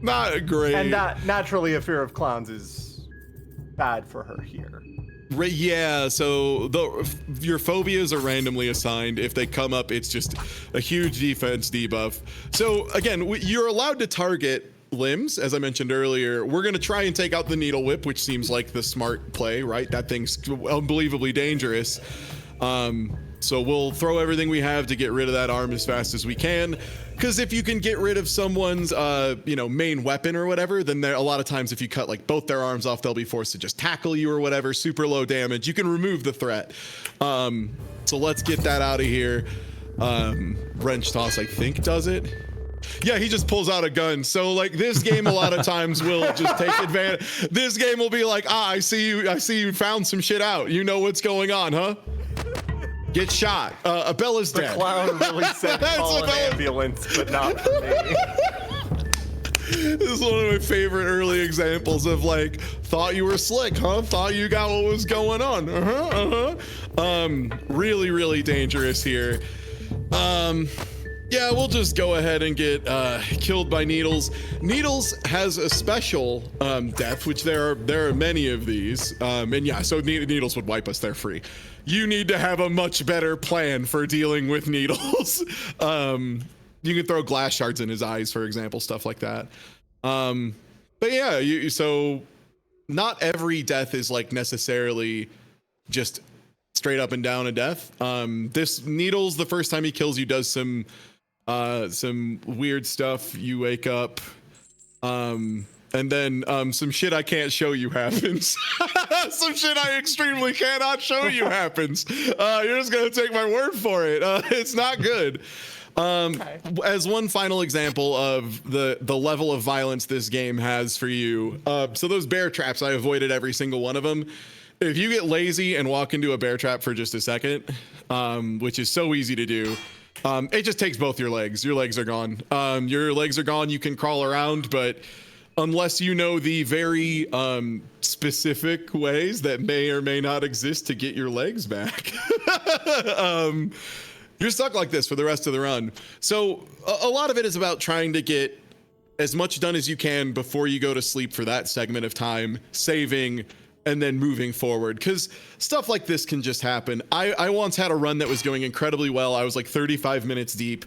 not great. And naturally, a fear of clowns is bad for her here. Yeah, so your phobias are randomly assigned. If they come up, it's just a huge defense debuff. So again, you're allowed to target limbs, as I mentioned earlier. We're going to try and take out the needle whip, which seems like the smart play, right? That thing's unbelievably dangerous. So we'll throw everything we have to get rid of that arm as fast as we can. Because if you can get rid of someone's, main weapon or whatever, then a lot of times if you cut like both their arms off, they'll be forced to just tackle you or whatever. Super low damage. You can remove the threat. So let's get that out of here. Wrench toss, I think, does it. Yeah, he just pulls out a gun. So like this game, a lot of times will just take advantage. This game will be like, I see you found some shit out. You know what's going on, huh? Get shot. Abella's dead. The clown really said call an ambulance, but not for me. This is one of my favorite early examples of like, thought you were slick, huh? Thought you got what was going on. Really, really dangerous here. Yeah, we'll just go ahead and get killed by Needles. Needles has a special death, which there are many of these. And yeah, so Needles would wipe us there free. You need to have a much better plan for dealing with Needles. You can throw glass shards in his eyes, for example, stuff like that. But yeah, so not every death is like necessarily just straight up and down a death. This Needles, the first time he kills you, does some weird stuff. You wake up, and then some shit I can't show you happens. Some shit I extremely cannot show you happens. You're just gonna take my word for it. It's not good. As one final example of the level of violence this game has for you, so those bear traps, I avoided every single one of them. If you get lazy and walk into a bear trap for just a second, which is so easy to do, it just takes both your legs. Your legs are gone. Your legs are gone. You can crawl around, but unless you know the very specific ways that may or may not exist to get your legs back, you're stuck like this for the rest of the run. So a lot of it is about trying to get as much done as you can before you go to sleep for that segment of time, saving, and then moving forward, because stuff like this can just happen. I once had a run that was going incredibly well. I was like 35 minutes deep,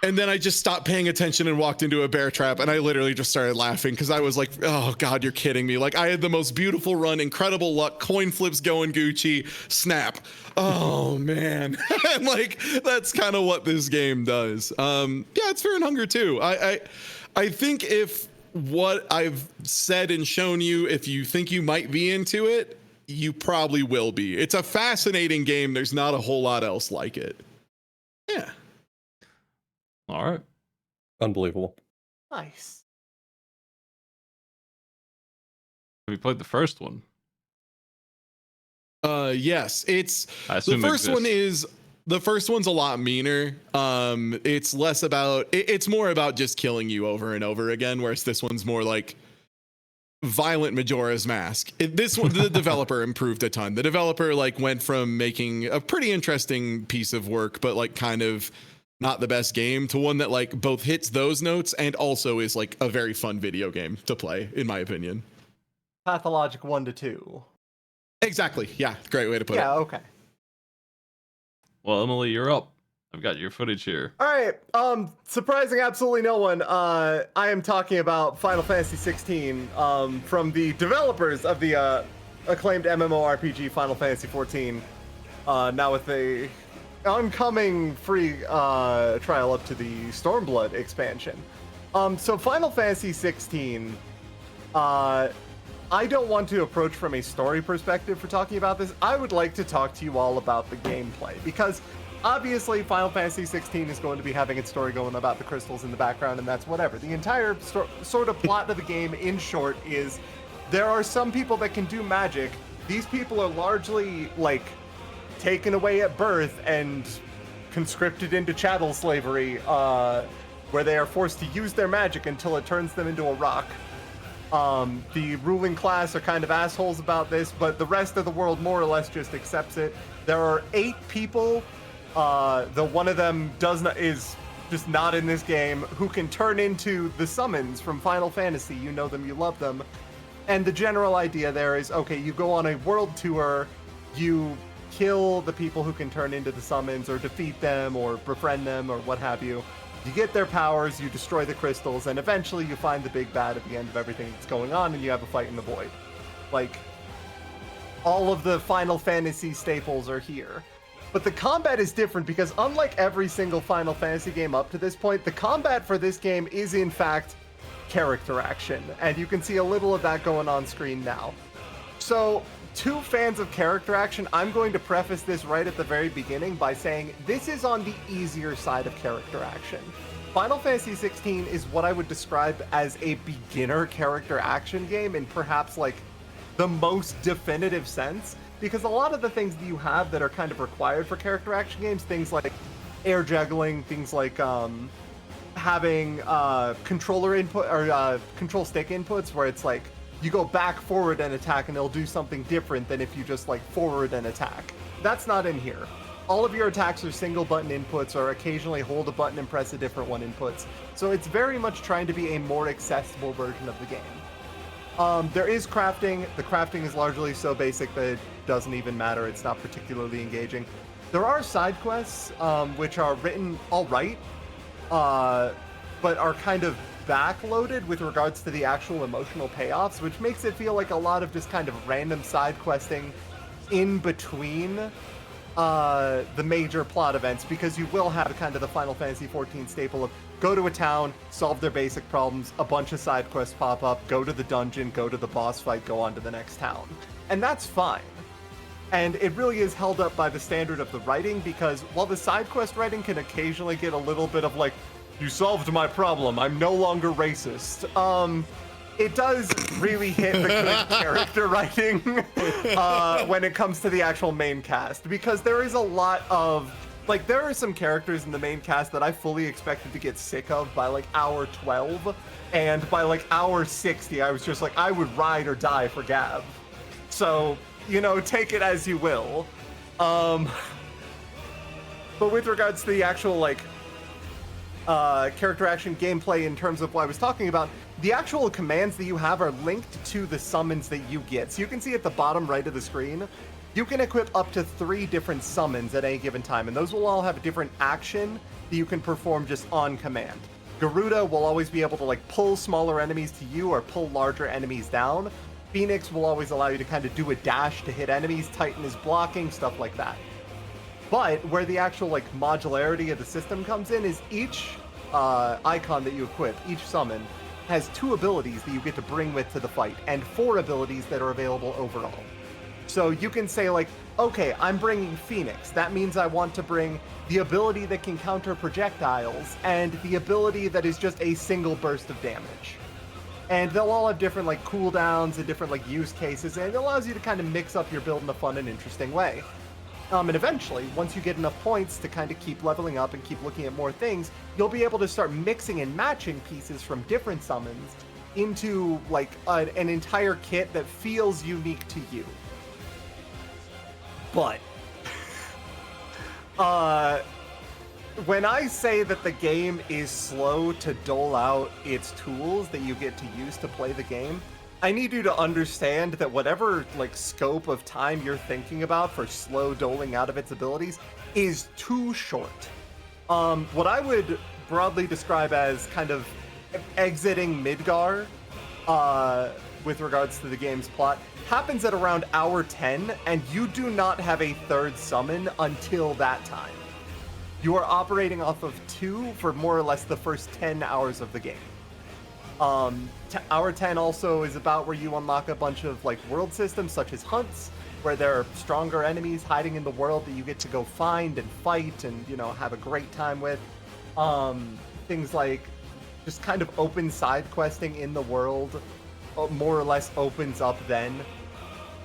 and then I just stopped paying attention and walked into a bear trap, and I literally just started laughing because I was like, oh God, you're kidding me. Like, I had the most beautiful run, incredible luck, coin flips going Gucci, snap. Oh man. And like, that's kind of what this game does. Yeah, it's Fear and Hunger too. I think if what I've said and shown you, if you think you might be into it, you probably will be. It's a fascinating game. There's not a whole lot else like it. Yeah. All right. Unbelievable. Nice. Have you played the first one? Yes, it's I assume the it first one exists. is the first one's a lot meaner. It's less about it's more about just killing you over and over again, whereas this one's more like violent Majora's Mask. This one, the developer improved a ton. The developer like went from making a pretty interesting piece of work, but like kind of not the best game, to one that like both hits those notes and also is like a very fun video game to play, in my opinion. Pathologic 1 to 2. Exactly. Yeah, great way to put it. Yeah, okay. Well, Emily, you're up. I've got your footage here. All right. Surprising absolutely no one. I am talking about Final Fantasy 16 from the developers of the acclaimed MMORPG Final Fantasy 14. Now with the oncoming free trial up to the Stormblood expansion. So Final Fantasy 16, I don't want to approach from a story perspective for talking about this. I would like to talk to you all about the gameplay, because obviously Final Fantasy 16 is going to be having its story going about the crystals in the background, and that's whatever. The entire sort of plot of the game, in short, is there are some people that can do magic. These people are largely, like, taken away at birth and conscripted into chattel slavery, where they are forced to use their magic until it turns them into a rock. The ruling class are kind of assholes about this, but the rest of the world more or less just accepts it. There are 8 people, the one of them is just not in this game, who can turn into the summons from Final Fantasy. You know them, you love them. And the general idea there is, okay, you go on a world tour, you kill the people who can turn into the summons, or defeat them, or befriend them, or what have you. You get their powers, you destroy the crystals, and eventually you find the big bad at the end of everything that's going on, and you have a fight in the void. Like, all of the Final Fantasy staples are here. But the combat is different, because unlike every single Final Fantasy game up to this point, the combat for this game is in fact character action, and you can see a little of that going on screen now. So, to fans of character action, I'm going to preface this right at the very beginning by saying this is on the easier side of character action. Final Fantasy 16 is what I would describe as a beginner character action game in perhaps like the most definitive sense, because a lot of the things that you have that are kind of required for character action games, things like air juggling, things like having controller input or control stick inputs where it's like you go back, forward, and attack, and it'll do something different than if you just like forward and attack. That's not in here. All of your attacks are single button inputs, or occasionally hold a button and press a different one inputs. So it's very much trying to be a more accessible version of the game. There is crafting. The crafting is largely so basic that it doesn't even matter. It's not particularly engaging. There are side quests, which are written all right, but are kind of backloaded with regards to the actual emotional payoffs, which makes it feel like a lot of just kind of random side questing in between the major plot events, because you will have kind of the Final Fantasy XIV staple of go to a town, solve their basic problems, a bunch of side quests pop up, go to the dungeon, go to the boss fight, go on to the next town. And that's fine. And it really is held up by the standard of the writing, because while the side quest writing can occasionally get a little bit of like, you solved my problem, I'm no longer racist. It does really hit the good character writing when it comes to the actual main cast, because there is a lot of, like, there are some characters in the main cast that I fully expected to get sick of by like hour 12, and by like hour 60, I was just like, I would ride or die for Gab. So, you know, take it as you will. But with regards to the actual, like, character action gameplay in terms of what I was talking about, the actual commands that you have are linked to the summons that you get. So you can see at the bottom right of the screen, you can equip up to 3 different summons at any given time, and those will all have a different action that you can perform just on command. Garuda will always be able to like pull smaller enemies to you or pull larger enemies down. Phoenix will always allow you to kind of do a dash to hit enemies. Titan is blocking, stuff like that. But where the actual like modularity of the system comes in is each icon that you equip, each summon, has 2 abilities that you get to bring with to the fight, and 4 abilities that are available overall. So you can say like, okay, I'm bringing Phoenix. That means I want to bring the ability that can counter projectiles and the ability that is just a single burst of damage. And they'll all have different like cooldowns and different like use cases, and it allows you to kind of mix up your build in a fun and interesting way. And eventually, once you get enough points to kind of keep leveling up and keep looking at more things, you'll be able to start mixing and matching pieces from different summons into like an entire kit that feels unique to you. But when I say that the game is slow to dole out its tools that you get to use to play the game, I need you to understand that whatever like scope of time you're thinking about for slow doling out of its abilities is too short. What I would broadly describe as kind of exiting Midgar with regards to the game's plot happens at around hour 10, and you do not have a 3rd summon until that time. You are operating off of 2 for more or less the first 10 hours of the game. Hour 10 also is about where you unlock a bunch of like world systems such as hunts, where there are stronger enemies hiding in the world that you get to go find and fight and, you know, have a great time with. Things like just kind of open side questing in the world more or less opens up then.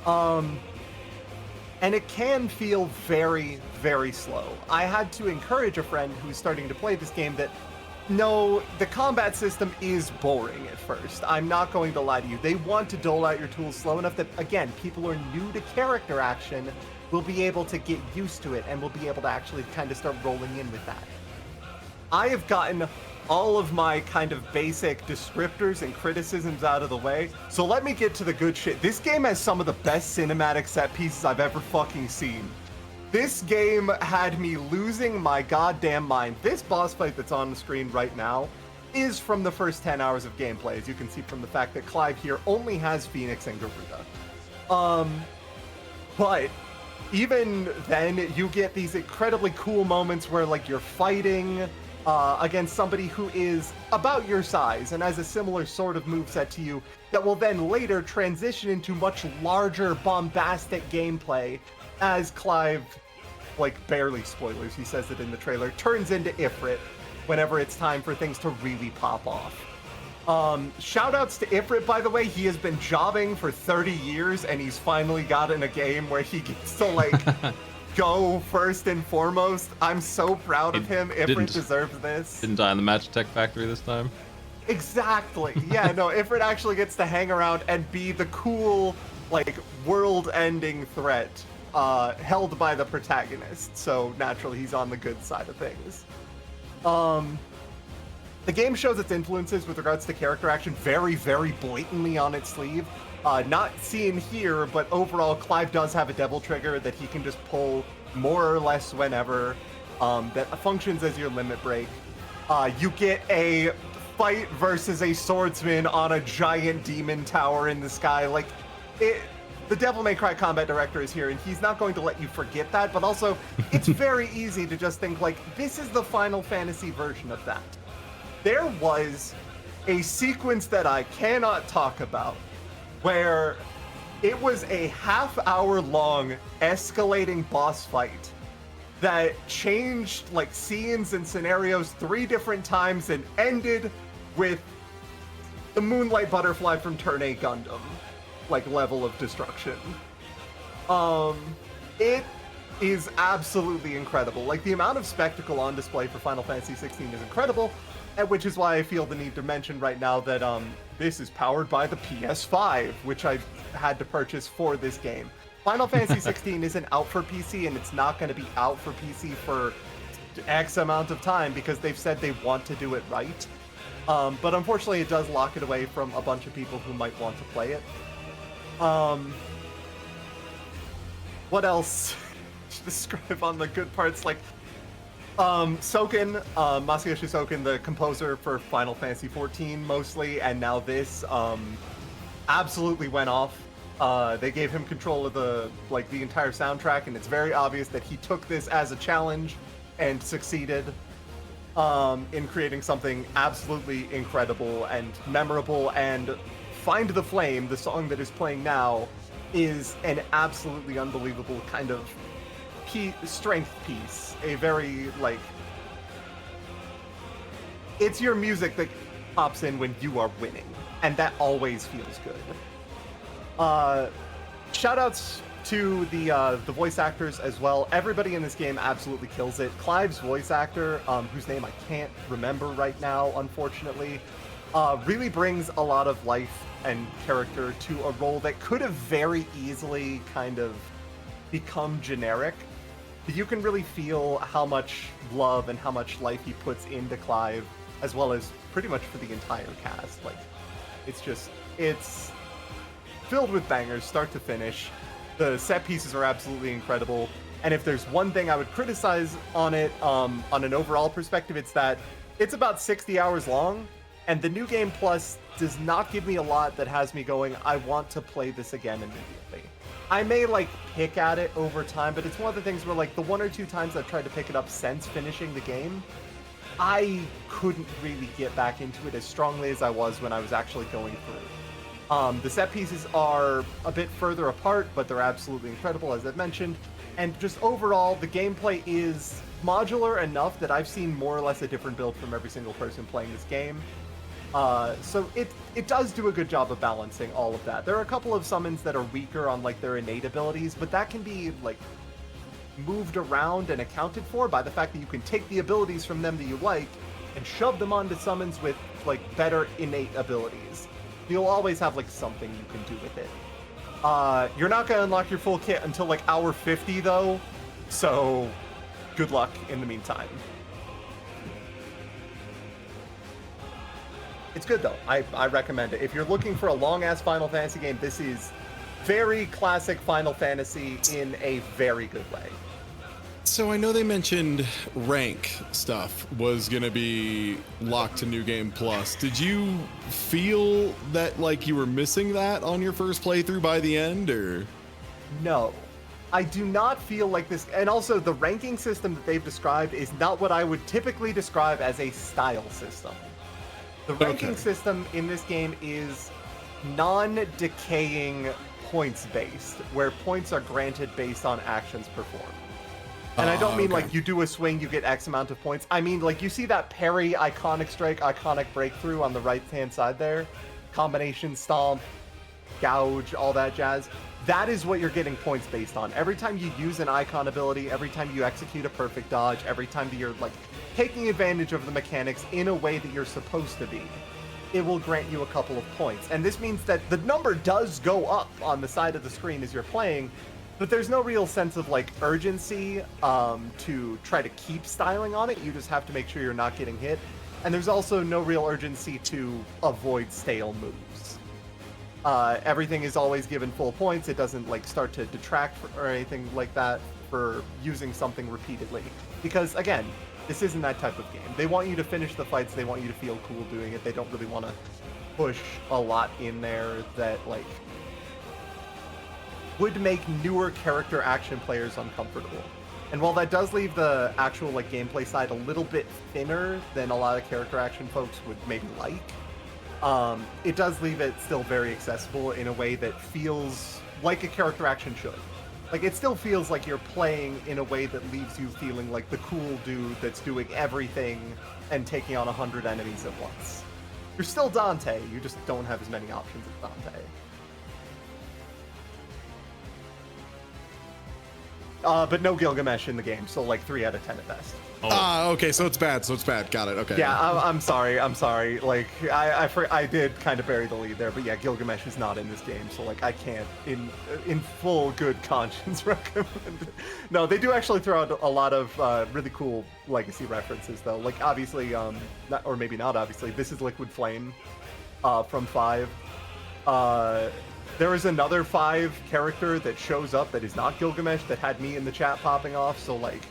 And it can feel very, very slow. I had to encourage a friend who's starting to play this game that no, the combat system is boring at first. I'm not going to lie to you. They want to dole out your tools slow enough that, again, people who are new to character action will be able to get used to it and will be able to actually kind of start rolling in with that. I have gotten all of my kind of basic descriptors and criticisms out of the way, so let me get to the good shit. This game has some of the best cinematic set pieces I've ever fucking seen. This game had me losing my goddamn mind. This boss fight that's on the screen right now is from the first 10 hours of gameplay, as you can see from the fact that Clive here only has Phoenix and Garuda. But even then, you get these incredibly cool moments where like you're fighting against somebody who is about your size and has a similar sort of moveset to you that will then later transition into much larger, bombastic gameplay as Clive, like barely spoilers, he says it in the trailer, turns into Ifrit whenever it's time for things to really pop off. Shoutouts to Ifrit, by the way. He has been jobbing for 30 years and he's finally gotten a game where he gets to like go first and foremost. I'm so proud of him. Ifrit deserves this. Didn't die in the Magic Tech Factory this time. Exactly. Yeah, no, Ifrit actually gets to hang around and be the cool, like, world-ending threat held by the protagonist. So naturally, he's on the good side of things. The game shows its influences with regards to character action very, very blatantly on its sleeve. Not seen here, but overall, Clive does have a devil trigger that he can just pull more or less whenever, that functions as your limit break. You get a fight versus a swordsman on a giant demon tower in the sky. Like, the Devil May Cry combat director is here, and he's not going to let you forget that, but also, it's very easy to just think, like, this is the Final Fantasy version of that. There was a sequence that I cannot talk about, where it was a half-hour-long escalating boss fight that changed, like, scenes and scenarios 3 different times and ended with the Moonlight Butterfly from Turn A Gundam, like, level of destruction. It is absolutely incredible. Like, the amount of spectacle on display for Final Fantasy 16 is incredible, and which is why I feel the need to mention right now that this is powered by the PS5, which I had to purchase for this game. Final Fantasy 16 isn't out for PC, and it's not going to be out for PC for X amount of time because they've said they want to do it right. But unfortunately, it does lock it away from a bunch of people who might want to play it. What else to describe on the good parts? Like, Soken, Masayoshi Soken, the composer for Final Fantasy 14 mostly, and now this, absolutely went off. They gave him control of the entire soundtrack, and it's very obvious that he took this as a challenge and succeeded in creating something absolutely incredible and memorable. And Find the Flame, the song that is playing now, is an absolutely unbelievable kind of strength piece. A very, like, it's your music that pops in when you are winning, and that always feels good. Shoutouts to the voice actors as well. Everybody in this game absolutely kills it. Clive's voice actor, whose name I can't remember right now, unfortunately, really brings a lot of life and character to a role that could have very easily kind of become generic. You can really feel how much love and how much life he puts into Clive, as well as pretty much for the entire cast. Like, it's filled with bangers, start to finish. The set pieces are absolutely incredible. And if there's one thing I would criticize on it, on an overall perspective, it's that it's about 60 hours long, and the New Game Plus does not give me a lot that has me going, I want to play this again immediately. I may, like, pick at it over time, but it's one of the things where, like, the 1 or 2 times I've tried to pick it up since finishing the game, I couldn't really get back into it as strongly as I was when I was actually going through. The set pieces are a bit further apart, but they're absolutely incredible, as I've mentioned. And just overall, the gameplay is modular enough that I've seen more or less a different build from every single person playing this game. So it does do a good job of balancing all of that. There are a couple of summons that are weaker on, like, their innate abilities, but that can be, like, moved around and accounted for by the fact that you can take the abilities from them that you like and shove them onto summons with, like, better innate abilities. You'll always have, like, something you can do with it. You're not going to unlock your full kit until, like, hour 50, though, so good luck in the meantime. It's good, though. I recommend it. If you're looking for a long-ass Final Fantasy game, this is very classic Final Fantasy in a very good way. So I know they mentioned rank stuff was going to be locked to New Game Plus. Did you feel that, like, you were missing that on your first playthrough by the end, or? No. I do not feel like this, and also the ranking system that they've described is not what I would typically describe as a style system. The ranking system in this game is non-decaying points-based, where points are granted based on actions performed. And I don't mean like you do a swing, you get X amount of points. I mean, like, you see that parry, iconic strike, iconic breakthrough on the right-hand side there? Combination stomp, gouge, all that jazz. That is what you're getting points based on. Every time you use an icon ability, every time you execute a perfect dodge, every time that you're, like, taking advantage of the mechanics in a way that you're supposed to be, it will grant you a couple of points. And this means that the number does go up on the side of the screen as you're playing, but there's no real sense of, like, urgency to try to keep styling on it. You just have to make sure you're not getting hit. And there's also no real urgency to avoid stale moves. Everything is always given full points. It doesn't, like, start to detract or anything like that for using something repeatedly. Because, again, this isn't that type of game. They want you to finish the fights. They want you to feel cool doing it. They don't really want to push a lot in there that, like, would make newer character action players uncomfortable. And while that does leave the actual like gameplay side a little bit thinner than a lot of character action folks would maybe like, it does leave it still very accessible in a way that feels like a character action should. Like, it still feels like you're playing in a way that leaves you feeling like the cool dude that's doing everything and taking on 100 enemies at once. You're still Dante, you just don't have as many options as Dante. But no Gilgamesh in the game, so like 3 out of 10 at best. Okay, so it's bad. Got it. Okay. Yeah, I'm sorry. Like, I did kind of bury the lead there, but yeah, Gilgamesh is not in this game, so like I can't, in full good conscience, recommend it. No, they do actually throw out a lot of really cool legacy references, though. Like, obviously, not, or maybe not obviously, this is Liquid Flame from 5. There is another 5 character that shows up that is not Gilgamesh that had me in the chat popping off, so like,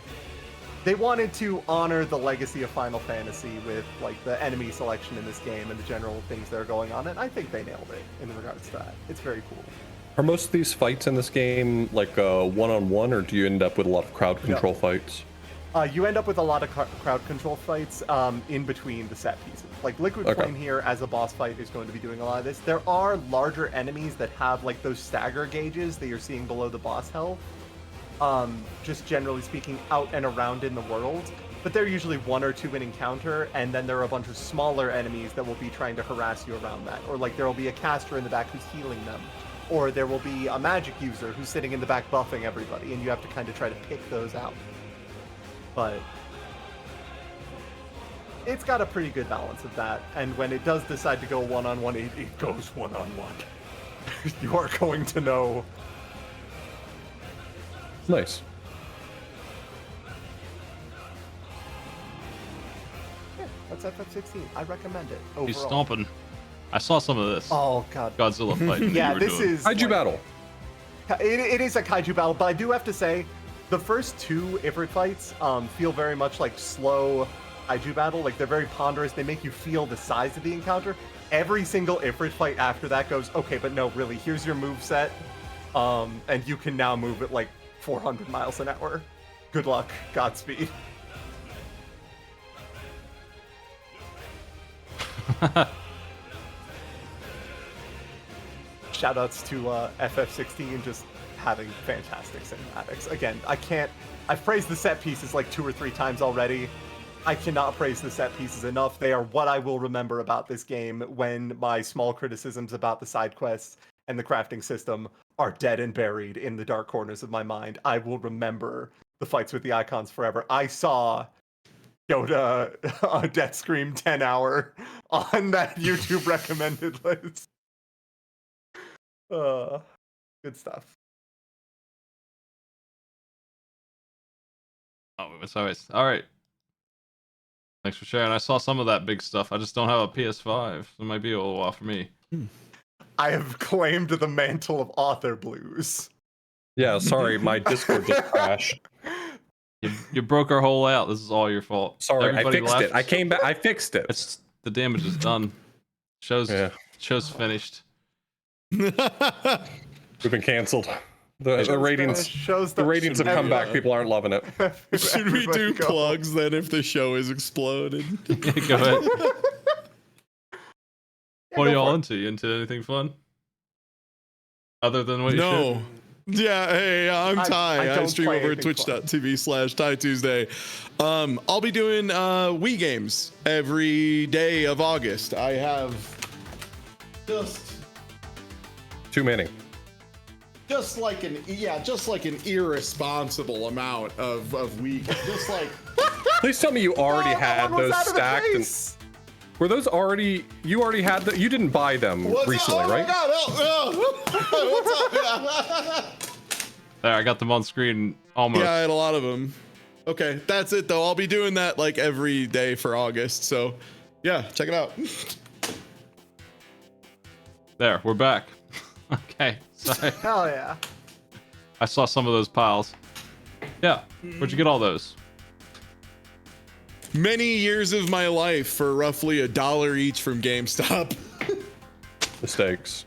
they wanted to honor the legacy of Final Fantasy with like the enemy selection in this game and the general things that are going on, and I think they nailed it in regards to that. It's very cool. Are most of these fights in this game like one-on-one, or do you end up with a lot of crowd control fights? You end up with a lot of crowd control fights in between the set pieces. Like Liquid Flame here as a boss fight is going to be doing a lot of this. There are larger enemies that have like those stagger gauges that you're seeing below the boss health. Just generally speaking, out and around in the world, but they're usually 1 or 2 in encounter, and then there are a bunch of smaller enemies that will be trying to harass you around that, or like there will be a caster in the back who's healing them, or there will be a magic user who's sitting in the back buffing everybody, and you have to kind of try to pick those out. But it's got a pretty good balance of that, and when it does decide to go one-on-one, it goes one-on-one. You are going to know. Nice. Yeah, that's FF16. I recommend it overall. He's stomping. I saw some of this. Oh god. Godzilla fight. Yeah, this is Kaiju battle. It is a kaiju battle, but I do have to say, the first 2 Ifrit fights feel very much like slow kaiju battle. Like, they're very ponderous. They make you feel the size of the encounter. Every single Ifrit fight after that goes, okay, but no, really, here's your moveset, and you can now move at like 400 miles an hour. Good luck. Godspeed. Shoutouts to FF16 just having fantastic cinematics. Again, I've praised the set pieces like 2 or 3 times already. I cannot praise the set pieces enough. They are what I will remember about this game when my small criticisms about the side quests and the crafting system are dead and buried in the dark corners of my mind. I will remember the fights with the icons forever. I saw Yoda a Death Scream 10 hour on that YouTube recommended list. Good stuff. Oh, it's always all right. Thanks for sharing. I saw some of that big stuff. I just don't have a PS5. So it might be a little while for me. I have claimed the mantle of author blues. Yeah, sorry, my Discord just crashed. You broke our whole layout. This is all your fault. Sorry, Everybody I fixed left. it. I came back. I fixed it. It's the damage is done. Show's finished. We've been canceled. The ratings. The ratings have come back. People aren't loving it. Should we do plugs then if the show is exploded? Go ahead. What are y'all into? You into anything fun? Other than what you should? Yeah, hey, I'm Ty. I stream over at twitch.tv/TieTuesday. I'll be doing Wii games every day of August. I have just too many. Just like an irresponsible amount of Wii games. Just like Please tell me you already had those stacked and were those already you already had you didn't buy them recently, right? What's up? There, I got them on screen almost. Yeah, I had a lot of them. Okay, that's it though. I'll be doing that like every day for August. So, yeah, check it out. There, we're back. Okay, sorry. Hell yeah. I saw some of those piles. Yeah, where'd you get all those? Many years of my life for roughly $1 each from GameStop. Mistakes.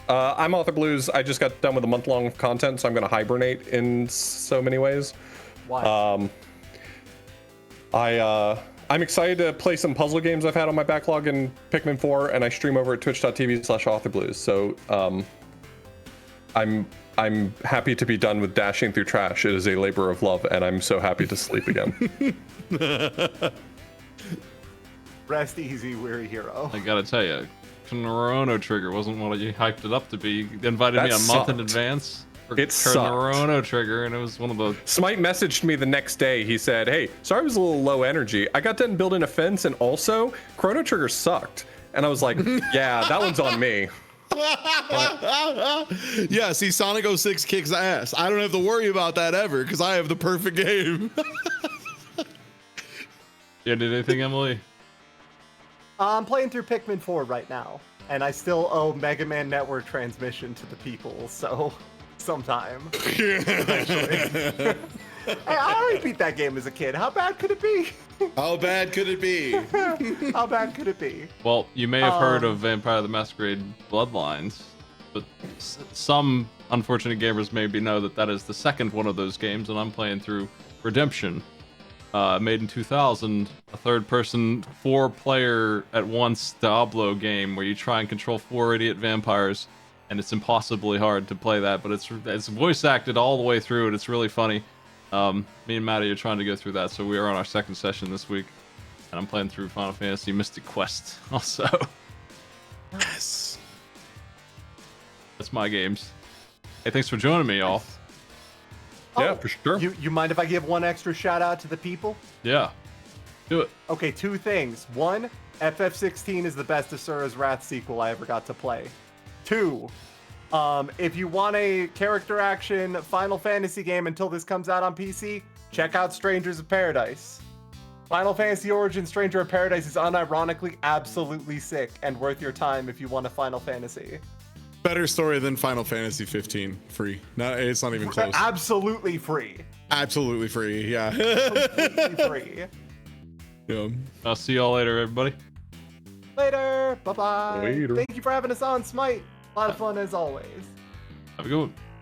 I'm Author Blues. I just got done with a month long of content, so I'm going to hibernate in so many ways. Why? I'm excited to play some puzzle games I've had on my backlog in Pikmin 4, and I stream over at twitch.tv/AuthorBlues. So I'm happy to be done with dashing through trash. It is a labor of love, and I'm so happy to sleep again. Rest easy, weary hero. I gotta tell you, Chrono Trigger wasn't what you hyped it up to be. You invited me That a month in sucked. advance for It sucked. Chrono Trigger, and it was one of the. Smite messaged me the next day. He said, "Hey, sorry I was a little low energy. I got done building a fence, and also Chrono Trigger sucked." And I was like, "Yeah, that one's on me." Yeah, see, Sonic 06 kicks ass. I don't have to worry about that ever because I have the perfect game. Yeah, did anything, Emily? I'm playing through Pikmin 4 right now, and I still owe Mega Man Network transmission to the people, so sometime. Eventually. Hey, I already beat that game as a kid. How bad could it be? How bad could it be? How bad could it be? Well, you may have heard of Vampire the Masquerade Bloodlines, but some unfortunate gamers maybe know that that is the second one of those games, and I'm playing through Redemption. Made in 2000, a third-person, 4-player at once Diablo game where you try and control 4 idiot vampires, and it's impossibly hard to play that. But it's voice acted all the way through, and it's really funny. Me and Maddie are trying to go through that, so we are on our second session this week, and I'm playing through Final Fantasy Mystic Quest also. Yes. That's my games. Hey, thanks for joining me, y'all. Yeah, for sure. You mind if I give one extra shout out to the people? Yeah, do it. Okay, 2 things. 1, FF16 is the best Asura's Wrath sequel I ever got to play. 2, if you want a character action Final Fantasy game until this comes out on PC, check out Strangers of Paradise. Final Fantasy Origin Stranger of Paradise is unironically absolutely sick and worth your time if you want a Final Fantasy. Better story than Final Fantasy 15. Free. No, it's not even close. Absolutely free. Absolutely free. Yeah. Completely free. Yeah. I'll see y'all later, everybody. Later. Bye-bye. Later. Thank you for having us on, Smite. A lot of fun as always. Have a good one.